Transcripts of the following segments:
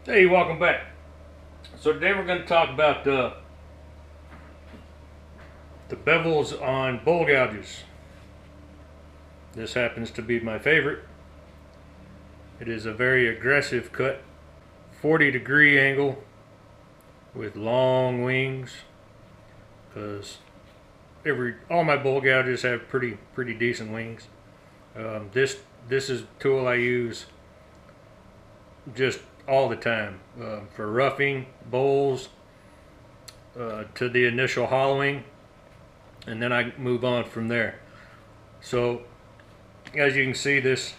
Hey, welcome back. So today we're going to talk about the bevels on bowl gouges. This happens to be my favorite. It is a very aggressive cut, 40-degree angle with long wings, because all my bowl gouges have pretty decent wings. This is a tool I use just all the time for roughing bowls to the initial hollowing, and then I move on from there. So as you can see, this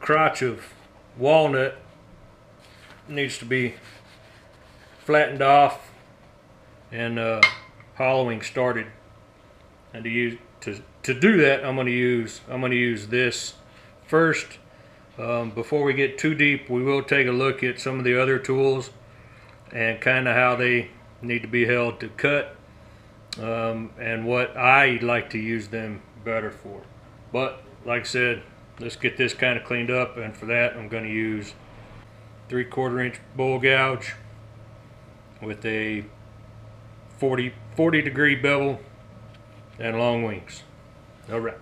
crotch of walnut needs to be flattened off and hollowing started. And to do that, I'm going to use this first. Before we get too deep, we will take a look at some of the other tools and kind of how they need to be held to cut, and what I like to use them better for. But like I said, let's get this kind of cleaned up, and for that I'm going to use 3/4 inch bowl gouge with a 40 degree bevel and long wings. Alright.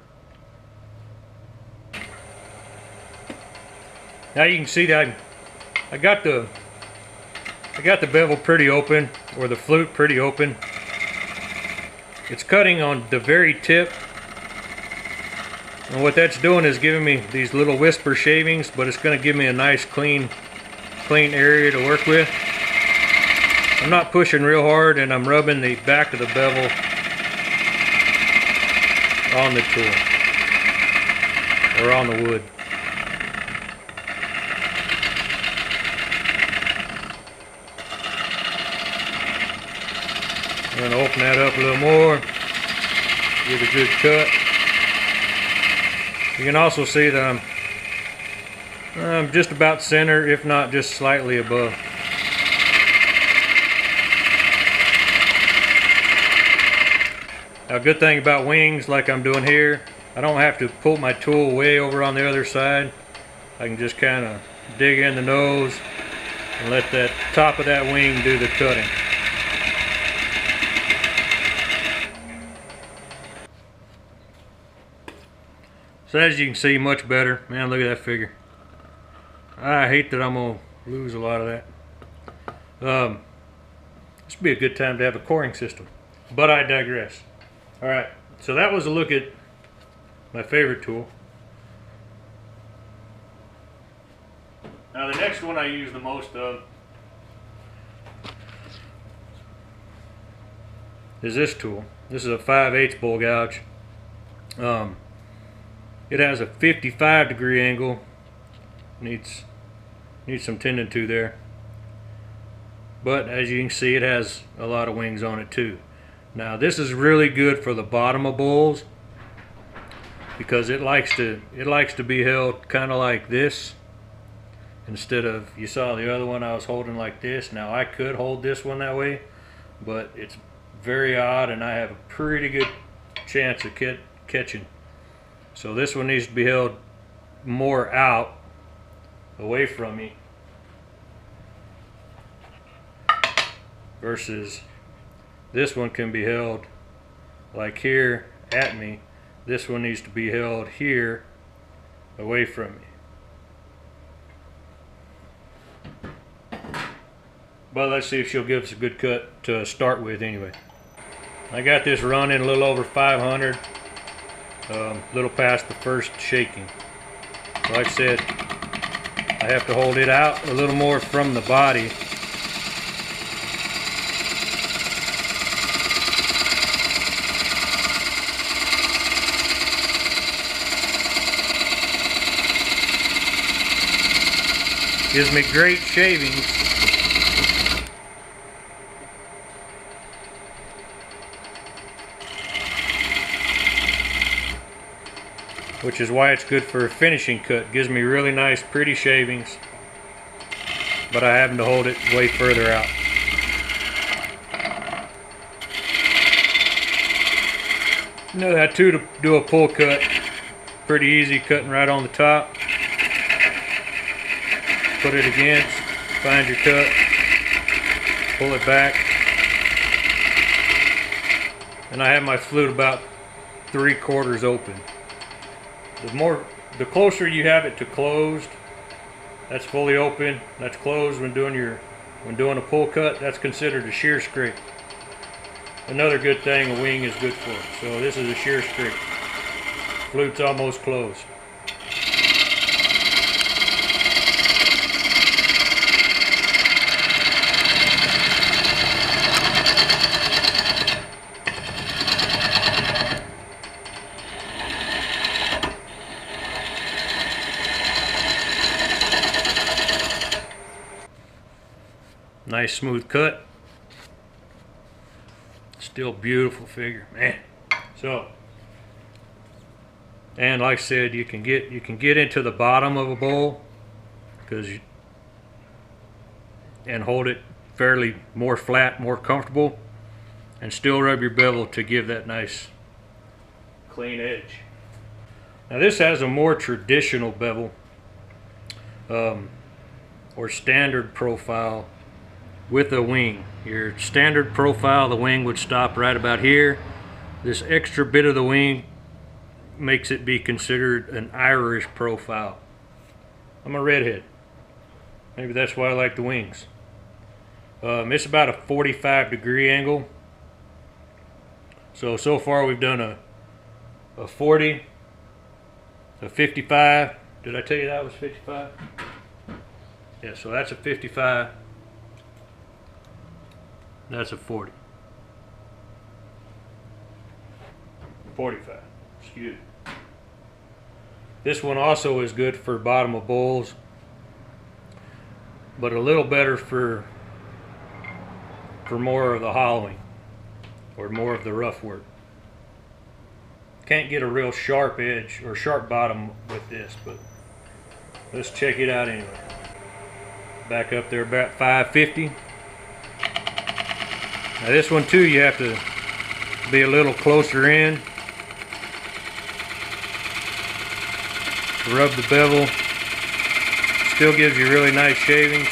Now you can see that I got the bevel pretty open, or the flute pretty open. It's cutting on the very tip, and what that's doing is giving me these little whisper shavings, but it's going to give me a nice clean area to work with. I'm not pushing real hard, and I'm rubbing the back of the bevel on the tool, or on the wood. I'm going to open that up a little more, give a good cut. You can also see that I'm just about center, if not just slightly above. Now, a good thing about wings, like I'm doing here, I don't have to pull my tool way over on the other side. I can just kind of dig in the nose and let that top of that wing do the cutting. So as you can see, much better. Man, look at that figure. I hate that I'm going to lose a lot of that. This would be a good time to have a coring system, but I digress. Alright, so that was a look at my favorite tool. Now the next one I use the most of is this tool. This is a 5/8 bowl gouge. It has a 55-degree angle. Needs some tending to there. But as you can see, it has a lot of wings on it too. Now this is really good for the bottom of bowls, because it likes to be held kind of like this, instead of, you saw the other one I was holding like this. Now I could hold this one that way, but it's very odd, and I have a pretty good chance of catching. So this one needs to be held more out, away from me, versus this one can be held like here at me. This one needs to be held here, away from me. But let's see if she'll give us a good cut to start with anyway. I got this running a little over 500. Little past the first shaking. So like I said, I have to hold it out a little more from the body. Gives me great shavings. Which is why it's good for a finishing cut. Gives me really nice, pretty shavings, but I happen to hold it way further out. You know how to do a pull cut. Pretty easy, cutting right on the top. put it against, find your cut, pull it back. And I have my flute about 3/4 open. The closer you have it to closed, that's fully open. That's closed when doing a pull cut. That's considered a shear scrape. Another good thing a wing is good for. So this is a shear scrape. Flute's almost closed. Nice smooth cut. Still beautiful figure, man. So, and like I said, you can get into the bottom of a bowl and hold it fairly more flat, more comfortable, and still rub your bevel to give that nice clean edge. Now this has a more traditional bevel or standard profile with a wing. Your standard profile, the wing would stop right about here. This extra bit of the wing makes it be considered an Irish profile. I'm a redhead. Maybe that's why I like the wings. It's about a 45-degree angle. So far we've done a 40, a 55. Did I tell you that was 55? Yeah, so that's a 55. That's a 40. 45. Excuse me. This one also is good for bottom of bowls, but a little better for more of the hollowing or more of the rough work. Can't get a real sharp edge or sharp bottom with this, but let's check it out anyway. Back up there about 550. Now this one too, you have to be a little closer in. Rub the bevel. Still gives you really nice shavings.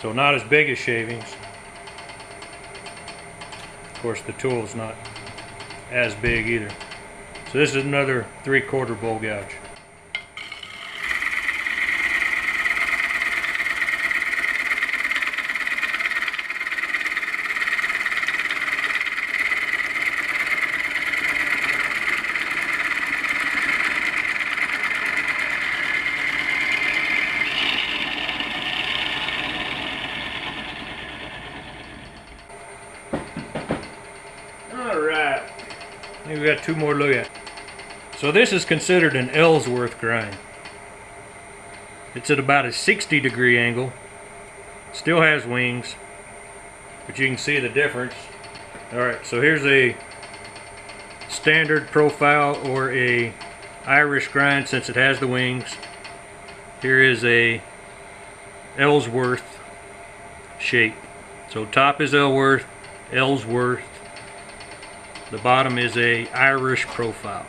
So not as big as shavings. Of course the tool's not as big either. So this is another 3/4 bowl gouge. Alright, I think we got two more to look at. So this is considered an Ellsworth grind. It's at about a 60-degree angle. Still has wings, but you can see the difference. Alright, so here's a standard profile or a Irish grind since it has the wings. Here is a Ellsworth shape. So top is Ellsworth. The bottom is a Irish profile.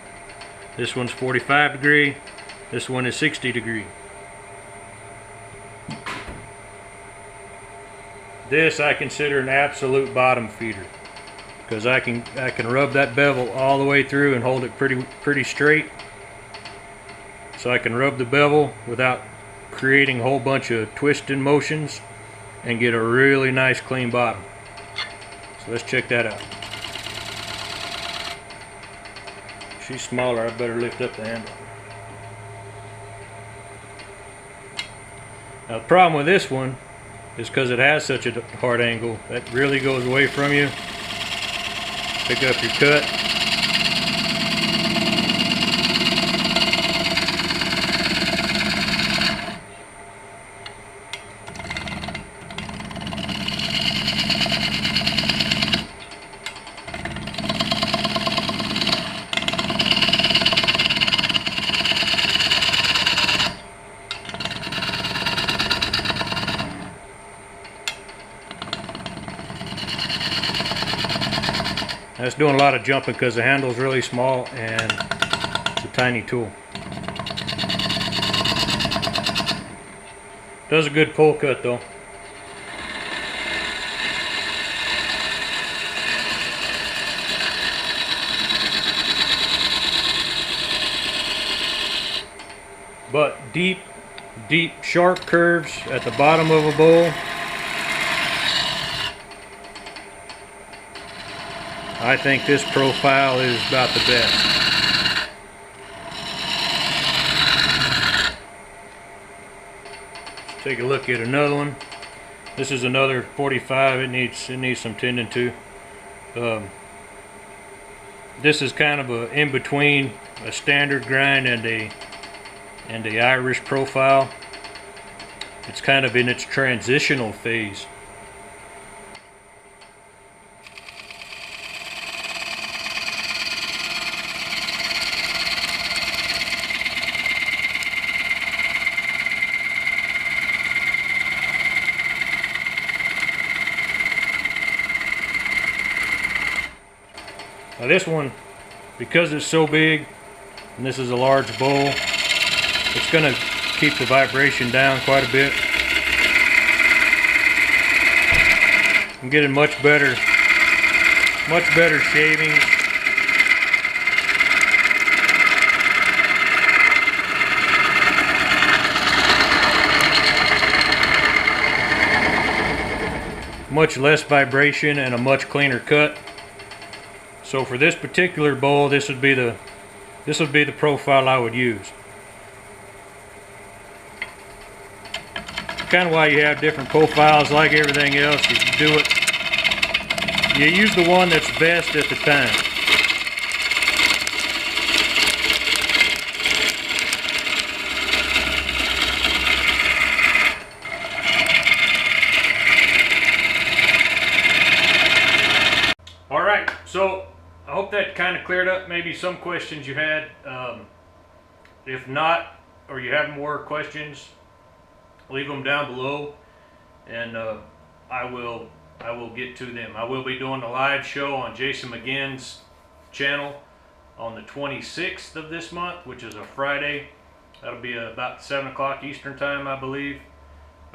This one's 45 degree. This one is 60 degree. This I consider an absolute bottom feeder because I can rub that bevel all the way through and hold it pretty straight. So I can rub the bevel without creating a whole bunch of twisting motions and get a really nice clean bottom. So let's check that out. She's smaller, I better lift up the handle. Now the problem with this one is because it has such a hard angle, that really goes away from you. Pick up your cut. That's doing a lot of jumping because the handle's really small and it's a tiny tool. Does a good pull cut though. But deep, sharp curves at the bottom of a bowl, I think this profile is about the best. Take a look at another one. This is another 45. It needs some tending to. This is kind of a in between a standard grind and the Irish profile. It's kind of in its transitional phase. Now this one, because it's so big and this is a large bowl, it's going to keep the vibration down quite a bit. I'm getting much better shavings. Much less vibration and a much cleaner cut. So for this particular bowl, this would be the profile I would use. Kind of why you have different profiles. Like everything else, you use the one that's best at the time. Alright, so I hope that kind of cleared up maybe some questions you had. If not, or you have more questions, leave them down below, and I will get to them. I will be doing a live show on Jason McGinn's channel on the 26th of this month, which is a Friday. That'll be about 7 o'clock Eastern time, I believe.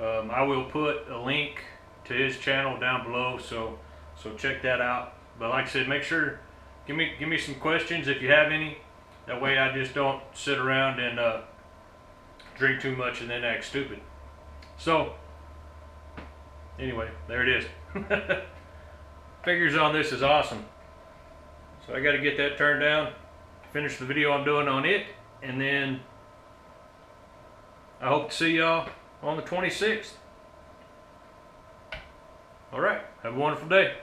I will put a link to his channel down below, so check that out. But like I said, make sure give me some questions if you have any. That way I just don't sit around and drink too much and then act stupid. So anyway, there it is. Figures on this is awesome. So I got to get that turned down, finish the video I'm doing on it, and then I hope to see y'all on the 26th. All right, have a wonderful day.